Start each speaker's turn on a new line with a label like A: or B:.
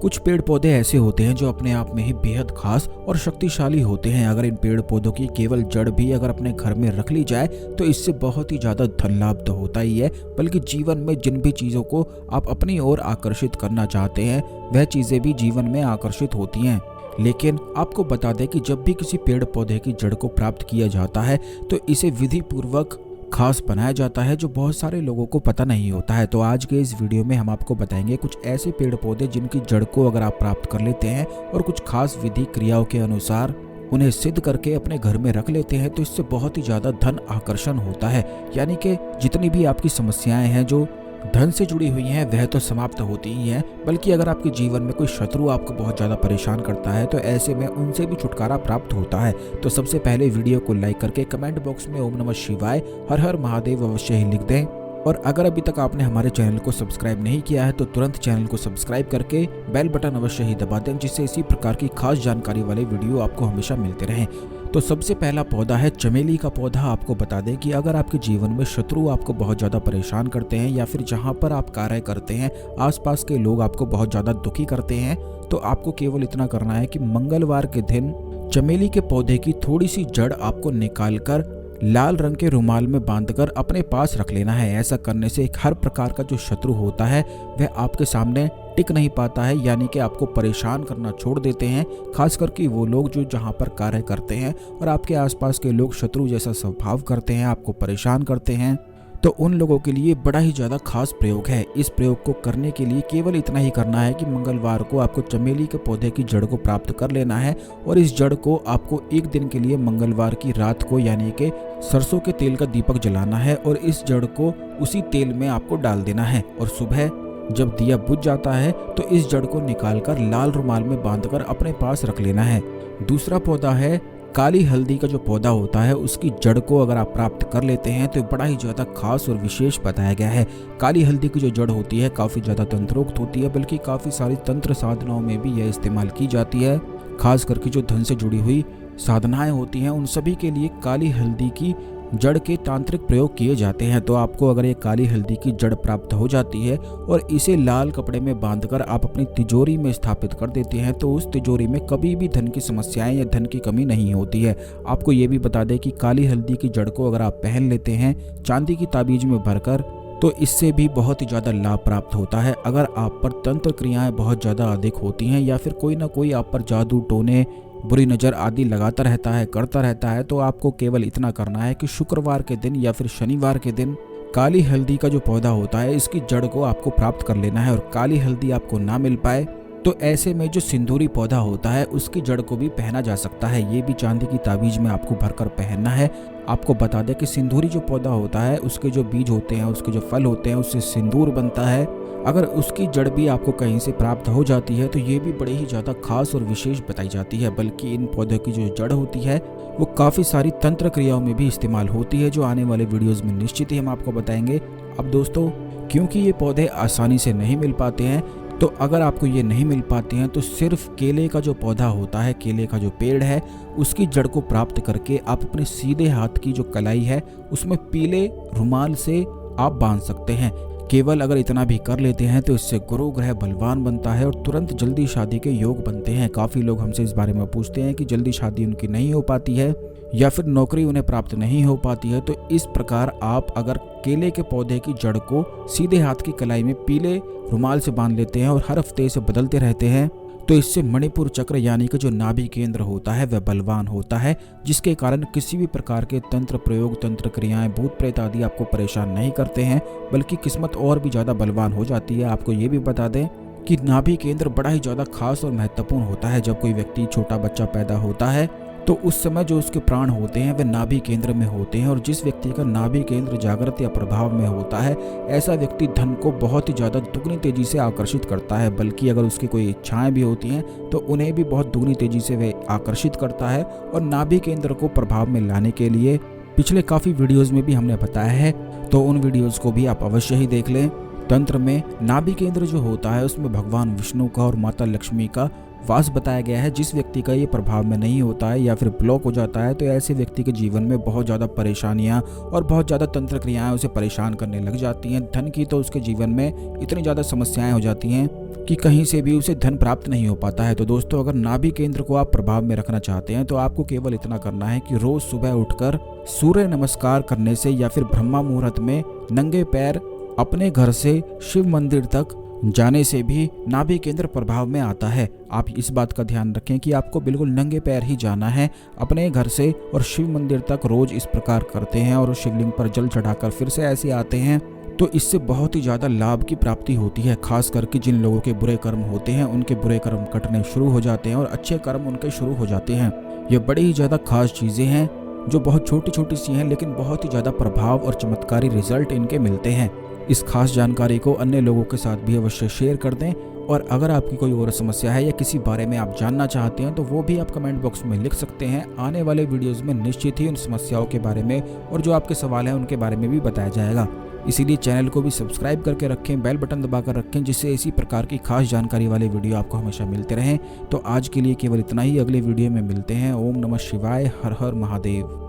A: कुछ पेड़ पौधे ऐसे होते हैं जो अपने आप में ही बेहद खास और शक्तिशाली होते हैं। अगर इन पेड़ पौधों की केवल जड़ भी अगर अपने घर में रख ली जाए तो इससे बहुत ही ज्यादा धन लाभ तो होता ही है, बल्कि जीवन में जिन भी चीजों को आप अपनी ओर आकर्षित करना चाहते हैं वह चीजें भी जीवन में आकर्षित होती हैं। लेकिन आपको बता दें कि जब भी किसी पेड़ पौधे की जड़ को प्राप्त किया जाता है तो इसे विधि पूर्वक खास बनाया जाता है, जो बहुत सारे लोगों को पता नहीं होता है। तो आज के इस वीडियो में हम आपको बताएंगे कुछ ऐसे पेड़ पौधे जिनकी जड़ को अगर आप प्राप्त कर लेते हैं और कुछ खास विधि क्रियाओं के अनुसार उन्हें सिद्ध करके अपने घर में रख लेते हैं तो इससे बहुत ही ज्यादा धन आकर्षण होता है। यानी कि जितनी भी आपकी समस्याएं हैं जो धन से जुड़ी हुई हैं वह तो समाप्त होती ही हैं, बल्कि अगर आपके जीवन में कोई शत्रु आपको बहुत ज़्यादा परेशान करता है तो ऐसे में उनसे भी छुटकारा प्राप्त होता है। तो सबसे पहले वीडियो को लाइक करके कमेंट बॉक्स में ओम नमः शिवाय हर हर महादेव अवश्य ही लिख दें। और अगर अभी तक आपने हमारे चैनल को सब्सक्राइब नहीं किया है तो तुरंत चैनल को सब्सक्राइब करके बेल बटन अवश्य ही दबा दें, जिससे इसी प्रकार की खास जानकारी वाले वीडियो आपको हमेशा मिलते रहें। तो सबसे पहला पौधा है चमेली का पौधा। आपको बता दें कि अगर आपके जीवन में शत्रु आपको बहुत ज़्यादा परेशान करते हैं या फिर जहाँ पर आप कार्य करते हैं आसपास के लोग आपको बहुत ज़्यादा दुखी करते हैं, तो आपको केवल इतना करना है कि मंगलवार के दिन चमेली के पौधे की थोड़ी सी जड़ आपको निकालकर लाल रंग के रुमाल में बांधकर अपने पास रख लेना है। ऐसा करने से हर प्रकार का जो शत्रु होता है वह आपके सामने टिक नहीं पाता है, यानी कि आपको परेशान करना छोड़ देते हैं। खास करके वो लोग जो जहाँ पर कार्य करते हैं और आपके आसपास के लोग शत्रु जैसा स्वभाव करते हैं, आपको परेशान करते हैं, तो उन लोगों के लिए बड़ा ही ज़्यादा खास प्रयोग है। इस प्रयोग को करने के लिए केवल इतना ही करना है कि मंगलवार को आपको चमेली के पौधे की जड़ को प्राप्त कर लेना है और इस जड़ को आपको एक दिन के लिए मंगलवार की रात को यानी कि सरसों के तेल का दीपक जलाना है और इस जड़ को उसी तेल में आपको डाल देना है और सुबह जब दिया बुझ जाता है तो इस जड़ को निकालकर लाल रुमाल में बांधकर अपने पास रख लेना है। दूसरा पौधा है काली हल्दी का जो पौधा होता है उसकी जड़ को अगर आप प्राप्त कर लेते हैं तो बड़ा ही ज़्यादा खास और विशेष बताया गया है। काली हल्दी की जो जड़ होती है काफ़ी ज़्यादा तंत्रोक्त होती है, बल्कि काफ़ी सारी तंत्र साधनाओं में भी यह इस्तेमाल की जाती है। खास करके जो धन से जुड़ी हुई साधनाएं होती हैं उन सभी के लिए काली हल्दी की जड़ के तांत्रिक प्रयोग किए जाते हैं। तो आपको अगर ये काली हल्दी की जड़ प्राप्त हो जाती है और इसे लाल कपड़े में बांधकर आप अपनी तिजोरी में स्थापित कर देते हैं तो उस तिजोरी में कभी भी धन की समस्याएं या धन की कमी नहीं होती है। आपको ये भी बता दें कि काली हल्दी की जड़ को अगर आप पहन लेते हैं चांदी की ताबीज में भरकर तो इससे भी बहुत ही ज़्यादा लाभ प्राप्त होता है। अगर आप पर तंत्र क्रियाएं बहुत ज़्यादा अधिक होती हैं या फिर कोई ना कोई आप पर जादू टोने बुरी नज़र आदि लगाता रहता है करता रहता है तो आपको केवल इतना करना है कि शुक्रवार के दिन या फिर शनिवार के दिन काली हल्दी का जो पौधा होता है इसकी जड़ को आपको प्राप्त कर लेना है। और काली हल्दी आपको ना मिल पाए तो ऐसे में जो सिंदूरी पौधा होता है उसकी जड़ को भी पहना जा सकता है। ये भी चांदी की ताबीज में आपको भरकर पहनना है। आपको बता दें कि सिंदूरी जो पौधा होता है उसके जो बीज होते हैं उसके जो फल होते हैं उससे सिंदूर बनता है। अगर उसकी जड़ भी आपको कहीं से प्राप्त हो जाती है तो ये भी बड़ी ही ज़्यादा खास और विशेष बताई जाती है। बल्कि इन पौधों की जो जड़ होती है वो काफ़ी सारी तंत्र क्रियाओं में भी इस्तेमाल होती है, जो आने वाले वीडियोज़ में निश्चित ही हम आपको बताएंगे। अब दोस्तों क्योंकि ये पौधे आसानी से नहीं मिल पाते हैं तो अगर आपको ये नहीं मिल पाते हैं तो सिर्फ केले का जो पौधा होता है, केले का जो पेड़ है उसकी जड़ को प्राप्त करके आप अपने सीधे हाथ की जो कलाई है उसमें पीले रुमाल से आप बांध सकते हैं। केवल अगर इतना भी कर लेते हैं तो इससे गुरु ग्रह बलवान बनता है और तुरंत जल्दी शादी के योग बनते हैं। काफ़ी लोग हमसे इस बारे में पूछते हैं कि जल्दी शादी उनकी नहीं हो पाती है या फिर नौकरी उन्हें प्राप्त नहीं हो पाती है। तो इस प्रकार आप अगर केले के पौधे की जड़ को सीधे हाथ की कलाई में पीले रुमाल से बांध लेते हैं और हर हफ्ते इसे बदलते रहते हैं तो इससे मणिपुर चक्र यानी कि जो नाभि केंद्र होता है वह बलवान होता है, जिसके कारण किसी भी प्रकार के तंत्र प्रयोग तंत्र क्रियाएं भूत प्रेत आदि आपको परेशान नहीं करते हैं, बल्कि किस्मत और भी ज़्यादा बलवान हो जाती है। आपको ये भी बता दें कि नाभि केंद्र बड़ा ही ज़्यादा खास और महत्वपूर्ण होता है। जब कोई व्यक्ति छोटा बच्चा पैदा होता है तो उस समय जो उसके प्राण होते हैं वे नाभि केंद्र में होते हैं और जिस व्यक्ति का नाभि केंद्र जागृत या प्रभाव में होता है ऐसा व्यक्ति धन को बहुत ही ज़्यादा दुगनी तेजी से आकर्षित करता है। बल्कि अगर उसकी कोई इच्छाएं भी होती हैं तो उन्हें भी बहुत दुगनी तेजी से वे आकर्षित करता है। और नाभि केंद्र को प्रभाव में लाने के लिए पिछले काफ़ी वीडियोज़ में भी हमने बताया है, तो उन वीडियोज़ को भी आप अवश्य ही देख लें। तंत्र में नाभि केंद्र जो होता है उसमें भगवान विष्णु का और माता लक्ष्मी का वास बताया गया है। जिस व्यक्ति का ये प्रभाव में नहीं होता है या फिर ब्लॉक हो जाता है तो ऐसे व्यक्ति के जीवन में बहुत ज़्यादा परेशानियां और बहुत ज़्यादा तंत्र क्रियाएं उसे परेशान करने लग जाती हैं। धन की तो उसके जीवन में इतनी ज़्यादा समस्याएं हो जाती हैं कि कहीं से भी उसे धन प्राप्त नहीं हो पाता है। तो दोस्तों, अगर नाभि केंद्र को आप प्रभाव में रखना चाहते हैं तो आपको केवल इतना करना है कि रोज सुबह उठकर सूर्य नमस्कार करने से या फिर ब्रह्मा मुहूर्त में नंगे पैर अपने घर से शिव मंदिर तक जाने से भी नाभि केंद्र प्रभाव में आता है। आप इस बात का ध्यान रखें कि आपको बिल्कुल नंगे पैर ही जाना है अपने घर से और शिव मंदिर तक। रोज इस प्रकार करते हैं और शिवलिंग पर जल चढ़ाकर फिर से ऐसे आते हैं तो इससे बहुत ही ज़्यादा लाभ की प्राप्ति होती है। खास करके जिन लोगों के बुरे कर्म होते हैं उनके बुरे कर्म कटने शुरू हो जाते हैं और अच्छे कर्म उनके शुरू हो जाते हैं। ये बड़ी ही ज़्यादा खास चीज़ें हैं जो बहुत छोटी छोटी सी हैं लेकिन बहुत ही ज़्यादा प्रभाव और चमत्कारी रिजल्ट इनके मिलते हैं। इस खास जानकारी को अन्य लोगों के साथ भी अवश्य शेयर कर दें। और अगर आपकी कोई और समस्या है या किसी बारे में आप जानना चाहते हैं तो वो भी आप कमेंट बॉक्स में लिख सकते हैं। आने वाले वीडियोस में निश्चित ही उन समस्याओं के बारे में और जो आपके सवाल हैं उनके बारे में भी बताया जाएगा। इसीलिए चैनल को भी सब्सक्राइब करके रखें, बेल बटन दबाकर रखें, जिससे इसी प्रकार की खास जानकारी वाले वीडियो आपको हमेशा मिलते रहें। तो आज के लिए केवल इतना ही, अगले वीडियो में मिलते हैं। ओम नमः शिवाय, हर हर महादेव।